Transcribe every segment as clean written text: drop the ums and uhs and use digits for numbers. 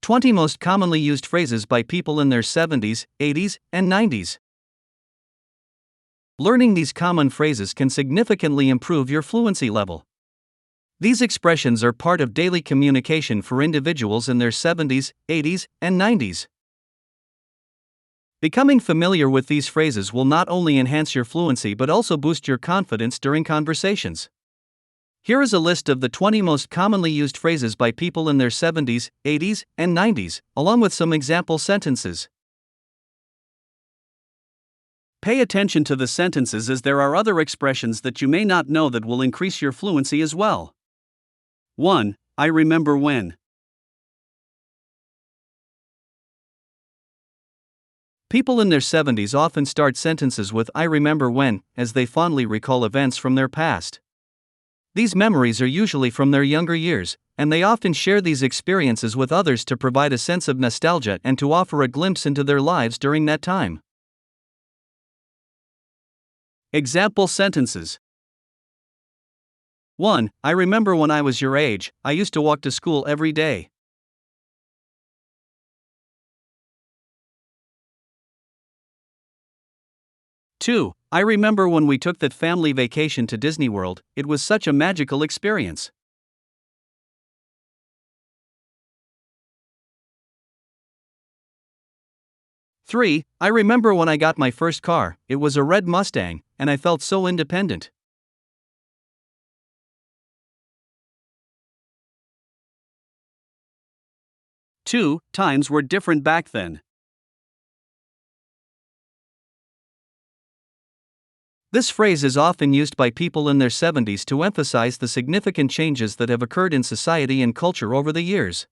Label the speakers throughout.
Speaker 1: 20 most commonly used phrases by people in their 70s, 80s, and 90s. Learning these common phrases can significantly improve your fluency level. These expressions are part of daily communication for individuals in their 70s, 80s, and 90s. Becoming familiar with these phrases will not only enhance your fluency but also boost your confidence during conversations. Here is a list of the 20 most commonly used phrases by people in their 70s, 80s, and 90s, along with some example sentences. Pay attention to the sentences as there are other expressions that you may not know that will increase your fluency as well. 1. I remember when. People in their 70s often start sentences with I remember when, as they fondly recall events from their past. These memories are usually from their younger years, and they often share these experiences with others to provide a sense of nostalgia and to offer a glimpse into their lives during that time. Example sentences. 1. I remember when I was your age, I used to walk to school every day. 2. I remember when we took that family vacation to Disney World, it was such a magical experience. 3. I remember when I got my first car, it was a red Mustang, and I felt so independent. 2. Times were different back then. This phrase is often used by people in their 70s to emphasize the significant changes that have occurred in society and culture over the years.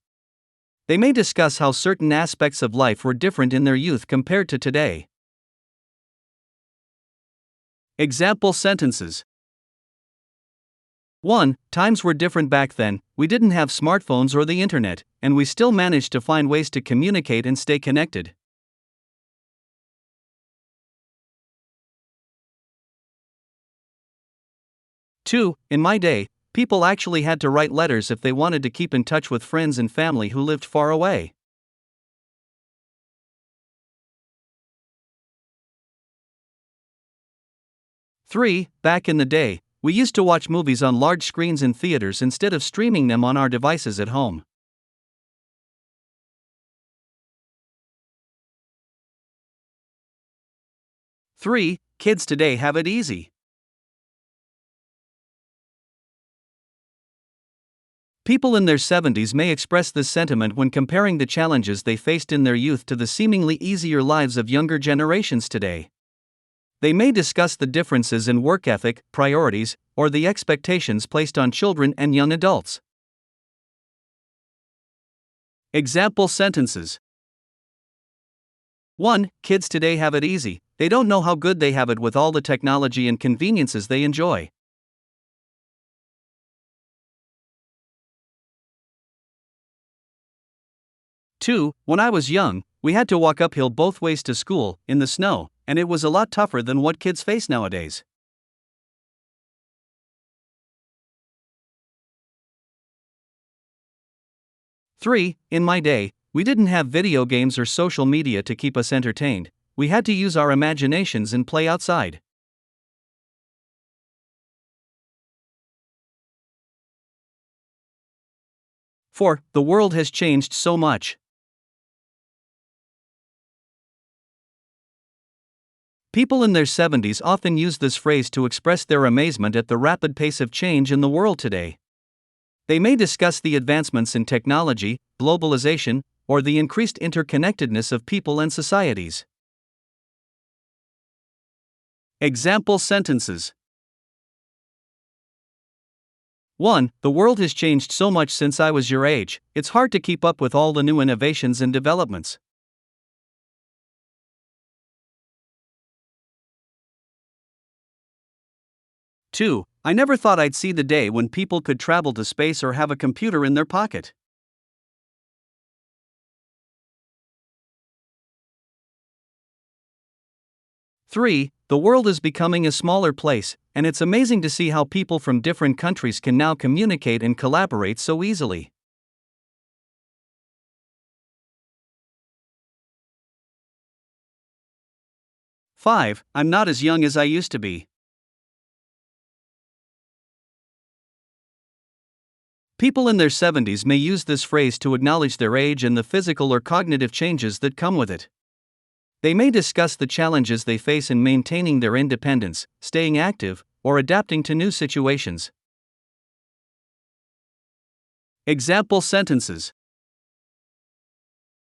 Speaker 1: They may discuss how certain aspects of life were different in their youth compared to today. Example sentences. 1. Times were different back then, we didn't have smartphones or the internet, and we still managed to find ways to communicate and stay connected. 2. In my day, people actually had to write letters if they wanted to keep in touch with friends and family who lived far away. 3. Back in the day, we used to watch movies on large screens in theaters instead of streaming them on our devices at home. 3. Kids today have it easy. People in their 70s may express this sentiment when comparing the challenges they faced in their youth to the seemingly easier lives of younger generations today. They may discuss the differences in work ethic, priorities, or the expectations placed on children and young adults. Example sentences. 1. Kids today have it easy, they don't know how good they have it with all the technology and conveniences they enjoy. 2. When I was young, we had to walk uphill both ways to school, in the snow, and it was a lot tougher than what kids face nowadays. 3. In my day, we didn't have video games or social media to keep us entertained, we had to use our imaginations and play outside. 4. The world has changed so much. People in their 70s often use this phrase to express their amazement at the rapid pace of change in the world today. They may discuss the advancements in technology, globalization, or the increased interconnectedness of people and societies. Example sentences. 1. The world has changed so much since I was your age, it's hard to keep up with all the new innovations and developments. 2. I never thought I'd see the day when people could travel to space or have a computer in their pocket. 3. The world is becoming a smaller place, and it's amazing to see how people from different countries can now communicate and collaborate so easily. 5. I'm not as young as I used to be. People in their 70s may use this phrase to acknowledge their age and the physical or cognitive changes that come with it. They may discuss the challenges they face in maintaining their independence, staying active, or adapting to new situations. Example sentences.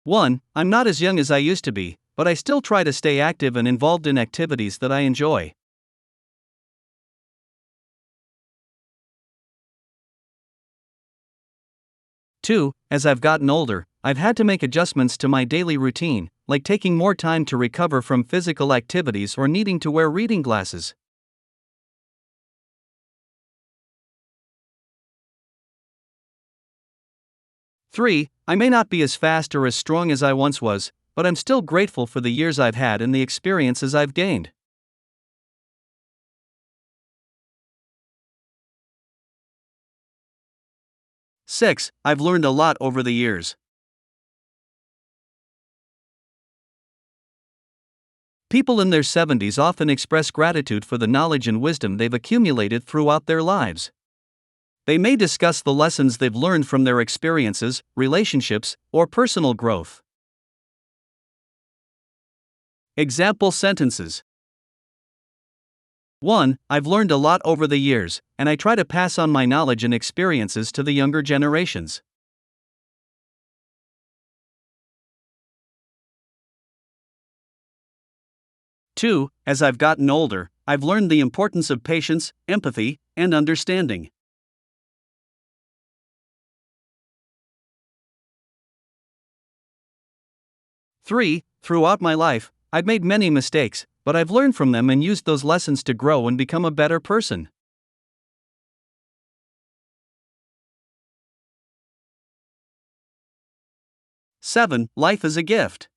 Speaker 1: 1. I'm not as young as I used to be, but I still try to stay active and involved in activities that I enjoy. 2. As I've gotten older, I've had to make adjustments to my daily routine, like taking more time to recover from physical activities or needing to wear reading glasses. 3. I may not be as fast or as strong as I once was, but I'm still grateful for the years I've had and the experiences I've gained. 6. I've learned a lot over the years. People in their 70s often express gratitude for the knowledge and wisdom they've accumulated throughout their lives. They may discuss the lessons they've learned from their experiences, relationships, or personal growth. Example sentences. 1. I've learned a lot over the years, and I try to pass on my knowledge and experiences to the younger generations. 2. As I've gotten older, I've learned the importance of patience, empathy, and understanding. 3. Throughout my life, I've made many mistakes, but I've learned from them and used those lessons to grow and become a better person. Seven. Life is a gift.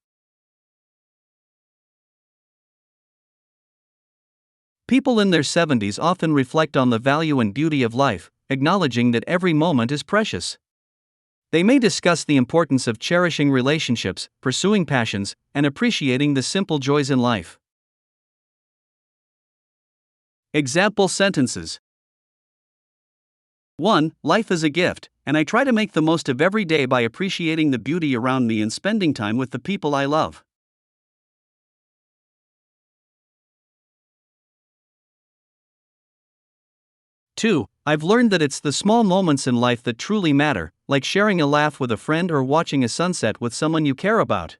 Speaker 1: People in their 70s often reflect on the value and beauty of life, acknowledging that every moment is precious. They may discuss the importance of cherishing relationships, pursuing passions, and appreciating the simple joys in life. Example sentences. 1. Life is a gift, and I try to make the most of every day by appreciating the beauty around me and spending time with the people I love. 2. I've learned that it's the small moments in life that truly matter, like sharing a laugh with a friend or watching a sunset with someone you care about.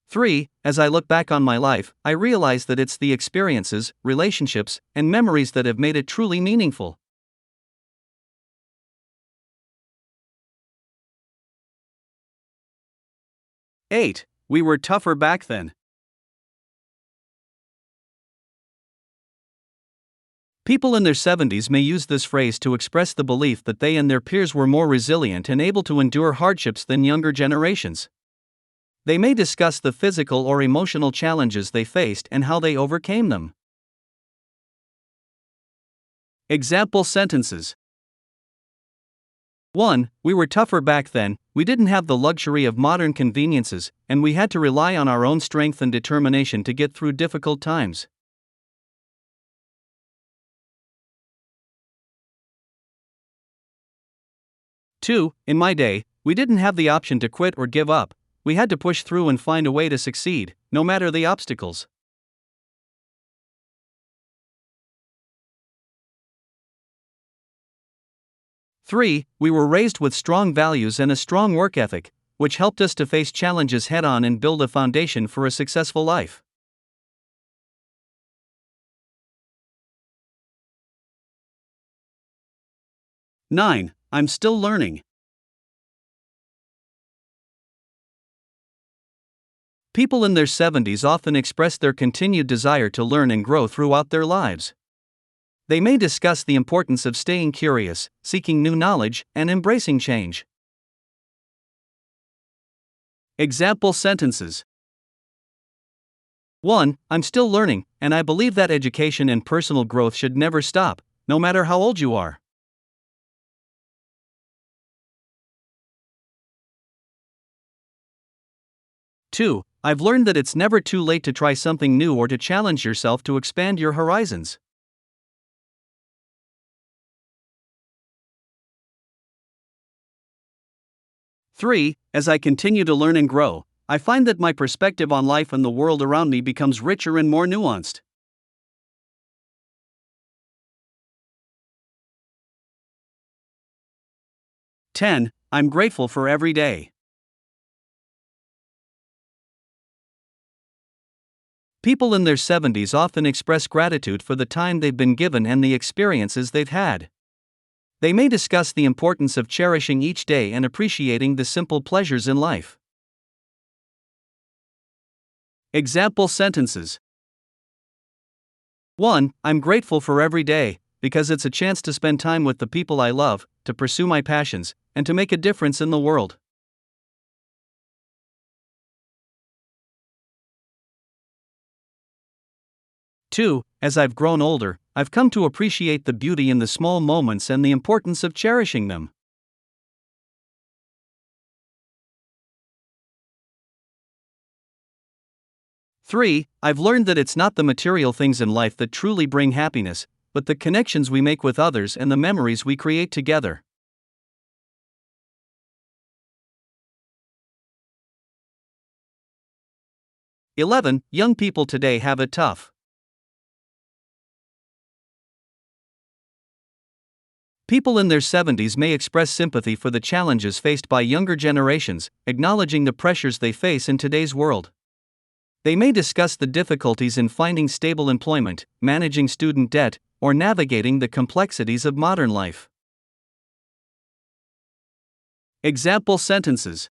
Speaker 1: 3. As I look back on my life, I realize that it's the experiences, relationships, and memories that have made it truly meaningful. Eight. We were tougher back then. People in their 70s may use this phrase to express the belief that they and their peers were more resilient and able to endure hardships than younger generations. They may discuss the physical or emotional challenges they faced and how they overcame them. Example sentences. 1. We were tougher back then, we didn't have the luxury of modern conveniences, and we had to rely on our own strength and determination to get through difficult times. 2. In my day, we didn't have the option to quit or give up. We had to push through and find a way to succeed, no matter the obstacles. 3. We were raised with strong values and a strong work ethic, which helped us to face challenges head on and build a foundation for a successful life. Nine. I'm still learning. People in their 70s often express their continued desire to learn and grow throughout their lives. They may discuss the importance of staying curious, seeking new knowledge, and embracing change. Example sentences. 1. I'm still learning, and I believe that education and personal growth should never stop, no matter how old you are. 2. I've learned that it's never too late to try something new or to challenge yourself to expand your horizons. 3. As I continue to learn and grow, I find that my perspective on life and the world around me becomes richer and more nuanced. 10. I'm grateful for every day. People in their 70s often express gratitude for the time they've been given and the experiences they've had. They may discuss the importance of cherishing each day and appreciating the simple pleasures in life. Example sentences. 1. I'm grateful for every day, because it's a chance to spend time with the people I love, to pursue my passions, and to make a difference in the world. 2. As I've grown older, I've come to appreciate the beauty in the small moments and the importance of cherishing them. 3. I've learned that it's not the material things in life that truly bring happiness, but the connections we make with others and the memories we create together. 11. Young people today have it tough. People in their 70s may express sympathy for the challenges faced by younger generations, acknowledging the pressures they face in today's world. They may discuss the difficulties in finding stable employment, managing student debt, or navigating the complexities of modern life. Example sentences.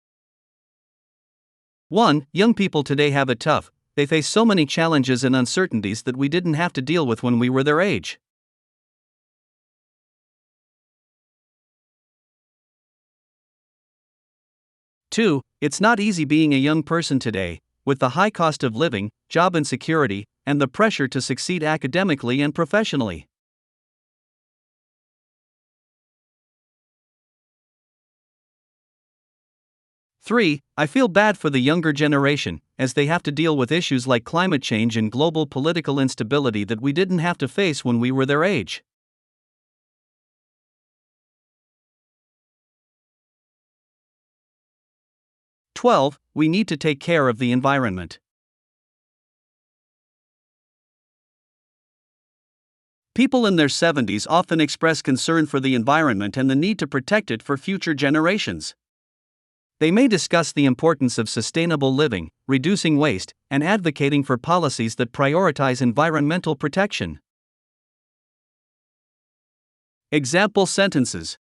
Speaker 1: 1. Young people today have it tough. They face so many challenges and uncertainties that we didn't have to deal with when we were their age. 2. It's not easy being a young person today, with the high cost of living, job insecurity, and the pressure to succeed academically and professionally. 3. I feel bad for the younger generation, as they have to deal with issues like climate change and global political instability that we didn't have to face when we were their age. "12. We need to take care of the environment. People in their 70s often express concern for the environment and the need to protect it for future generations. They may discuss the importance of sustainable living, reducing waste, and advocating for policies that prioritize environmental protection. Example sentences.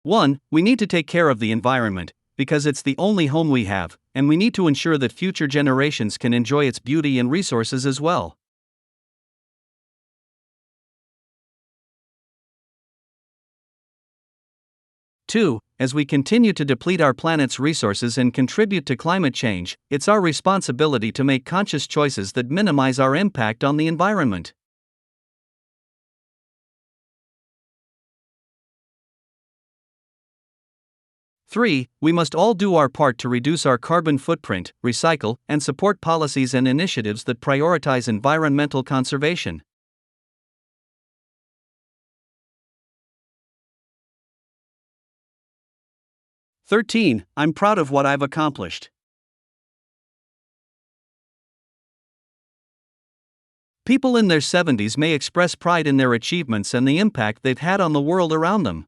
Speaker 1: 1. We need to take care of the environment, because it's the only home we have, and we need to ensure that future generations can enjoy its beauty and resources as well. 2. As we continue to deplete our planet's resources and contribute to climate change, it's our responsibility to make conscious choices that minimize our impact on the environment. Three, we must all do our part to reduce our carbon footprint, recycle, and support policies and initiatives that prioritize environmental conservation. "13. I'm proud of what I've accomplished. People in their 70s may express pride in their achievements and the impact they've had on the world around them.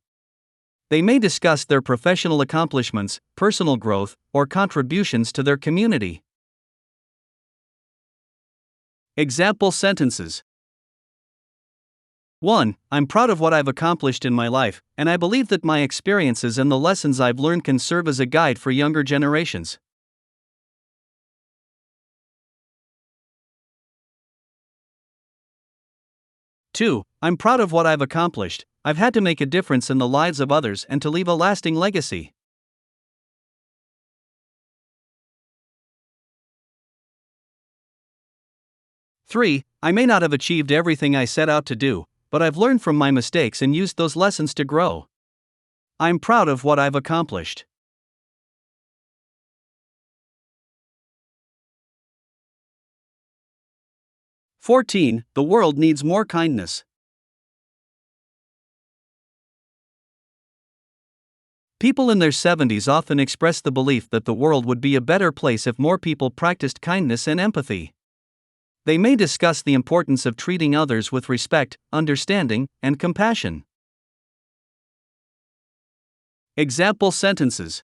Speaker 1: They may discuss their professional accomplishments, personal growth, or contributions to their community. Example sentences. 1. I'm proud of what I've accomplished in my life, and I believe that my experiences and the lessons I've learned can serve as a guide for younger generations. 2. I'm proud of what I've accomplished. I've had to make a difference in the lives of others and to leave a lasting legacy. Three, I may not have achieved everything I set out to do, but I've learned from my mistakes and used those lessons to grow. I'm proud of what I've accomplished. 14. The world needs more kindness. People in their 70s often express the belief that the world would be a better place if more people practiced kindness and empathy. They may discuss the importance of treating others with respect, understanding, and compassion. Example sentences.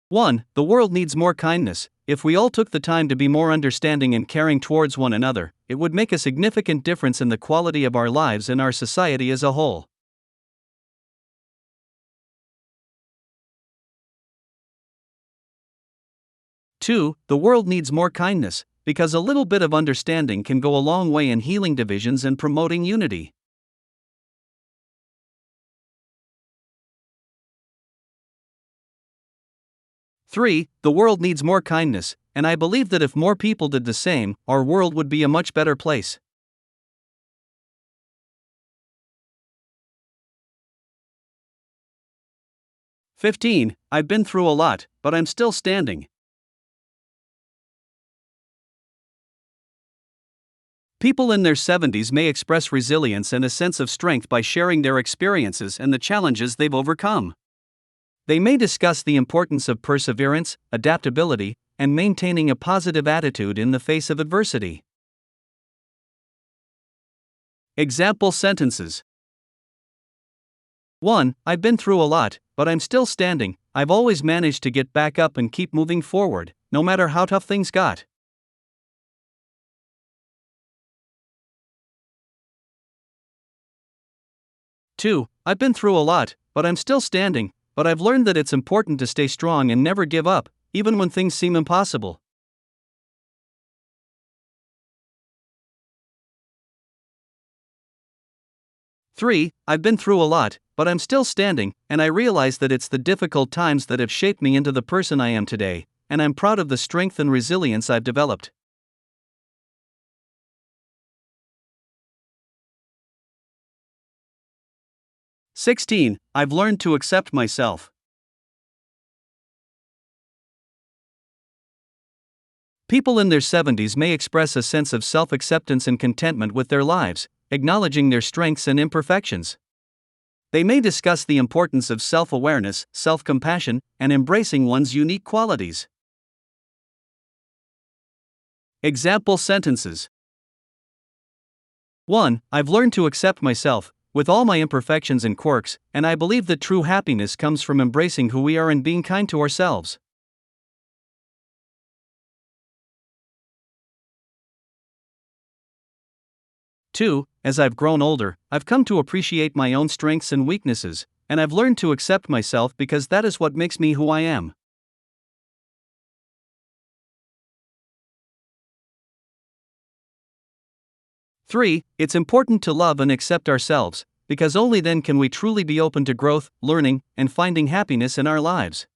Speaker 1: 1. The world needs more kindness. If we all took the time to be more understanding and caring towards one another, it would make a significant difference in the quality of our lives and our society as a whole. 2. The world needs more kindness, because a little bit of understanding can go a long way in healing divisions and promoting unity. 3. The world needs more kindness, and I believe that if more people did the same, our world would be a much better place. "15. I've been through a lot, but I'm still standing." People in their 70s may express resilience and a sense of strength by sharing their experiences and the challenges they've overcome. They may discuss the importance of perseverance, adaptability, and maintaining a positive attitude in the face of adversity. Example sentences. 1. I've been through a lot, but I'm still standing. I've always managed to get back up and keep moving forward, no matter how tough things got. 2. I've been through a lot, but I'm still standing, but I've learned that it's important to stay strong and never give up, even when things seem impossible. 3. I've been through a lot, but I'm still standing, and I realize that it's the difficult times that have shaped me into the person I am today, and I'm proud of the strength and resilience I've developed. "16. I've learned to accept myself." People in their 70s may express a sense of self-acceptance and contentment with their lives, acknowledging their strengths and imperfections. They may discuss the importance of self-awareness, self-compassion, and embracing one's unique qualities. Example sentences. 1. I've learned to accept myself, with all my imperfections and quirks, and I believe that true happiness comes from embracing who we are and being kind to ourselves. 2. As I've grown older, I've come to appreciate my own strengths and weaknesses, and I've learned to accept myself because that is what makes me who I am. 3. It's important to love and accept ourselves, because only then can we truly be open to growth, learning, and finding happiness in our lives.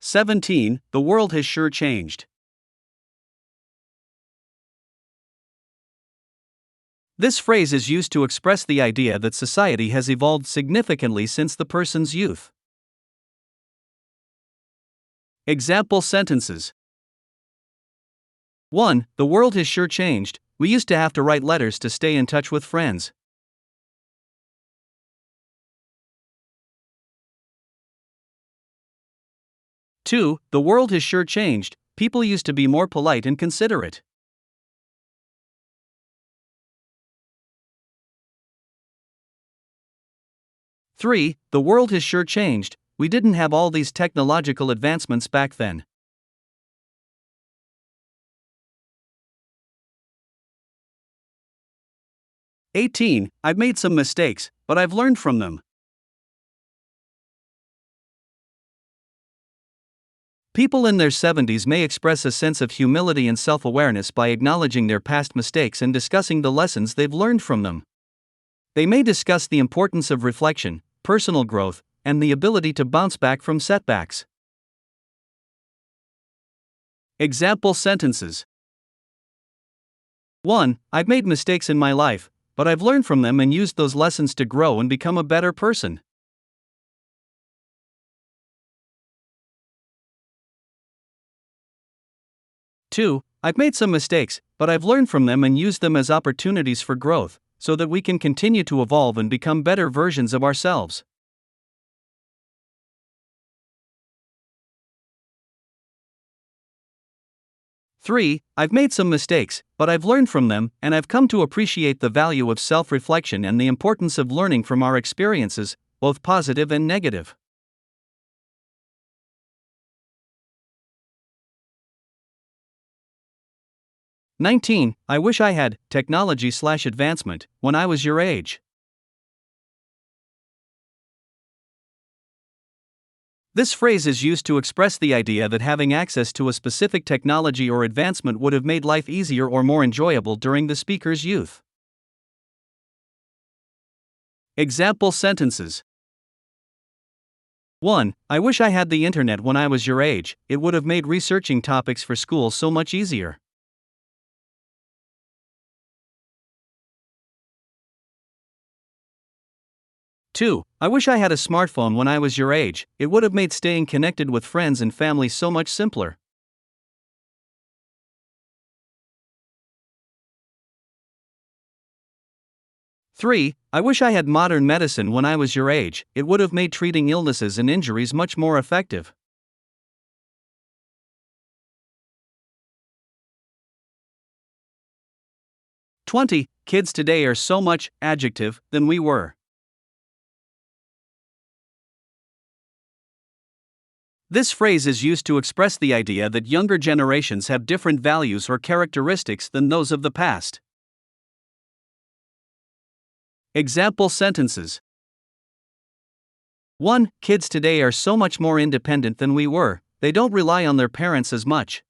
Speaker 1: "17. The world has sure changed." This phrase is used to express the idea that society has evolved significantly since the person's youth. Example sentences. 1. The world has sure changed. We used to have to write letters to stay in touch with friends. 2. The world has sure changed. People used to be more polite and considerate. 3. The world has sure changed. We didn't have all these technological advancements back then. 18. I've made some mistakes, but I've learned from them. People in their 70s may express a sense of humility and self-awareness by acknowledging their past mistakes and discussing the lessons they've learned from them. They may discuss the importance of reflection, personal growth, and the ability to bounce back from setbacks. Example sentences. 1. I've made mistakes in my life, but I've learned from them and used those lessons to grow and become a better person. 2. I've made some mistakes, but I've learned from them and used them as opportunities for growth, so that we can continue to evolve and become better versions of ourselves. Three, I've made some mistakes, but I've learned from them, and I've come to appreciate the value of self-reflection and the importance of learning from our experiences, both positive and negative. "19. I wish I had technology/advancement when I was your age." This phrase is used to express the idea that having access to a specific technology or advancement would have made life easier or more enjoyable during the speaker's youth. Example sentences. 1. I wish I had the internet when I was your age, it would have made researching topics for school so much easier. 2. I wish I had a smartphone when I was your age, it would have made staying connected with friends and family so much simpler. 3. I wish I had modern medicine when I was your age, it would have made treating illnesses and injuries much more effective. "20. Kids today are so much adjective than we were." This phrase is used to express the idea that younger generations have different values or characteristics than those of the past. Example sentences. 1. Kids today are so much more independent than we were, they don't rely on their parents as much.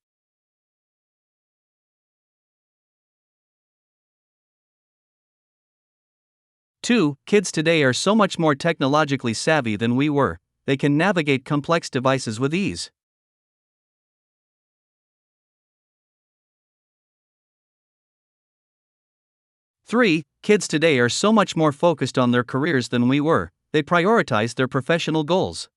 Speaker 1: 2. Kids today are so much more technologically savvy than we were, they can navigate complex devices with ease. Three, kids today are so much more focused on their careers than we were, they prioritize their professional goals.